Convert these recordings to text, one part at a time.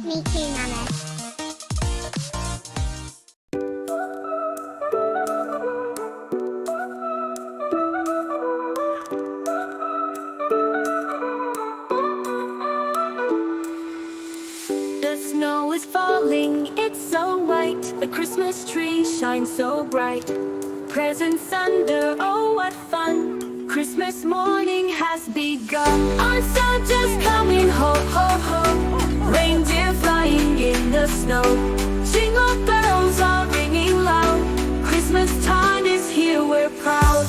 Me too, Mama. The snow is falling, it's so white. The Christmas tree shines so bright. Presents under, oh what fun. Christmas morning has begun. Our Santa's coming, ho ho ho. Reindeer flying in the snow. Jingle bells are ringing loud. Christmas time is here, we're proud.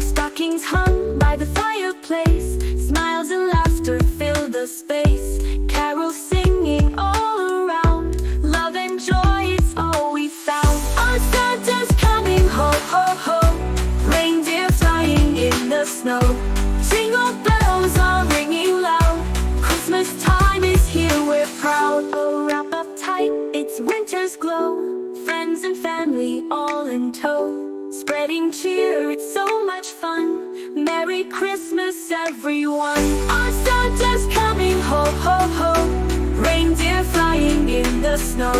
Stockings hung by the fireplace. Smiles and laughter fill the space. Carols singing all around. Love and joy is all we found. Our Santa's coming, ho ho ho. Reindeer flying in the snow. Jingle bells are ringing loud. Christmas time is here, we're proud. Oh, wrap up tight, it's winter's glow. Friends and family all in tow. Spreading cheer, it's so much fun. Merry Christmas, everyone. Our Santa's coming, ho ho ho. Reindeer flying in the snow.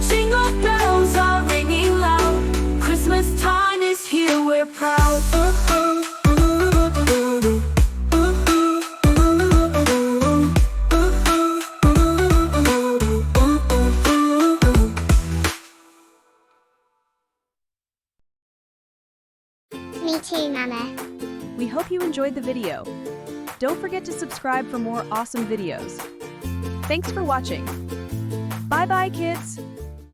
Jingle bells are ringing loud. Christmas time is here, we're proud. Me too, Mama. We hope you enjoyed the video. Don't forget to subscribe for more awesome videos. Thanks for watching. Bye-bye, kids!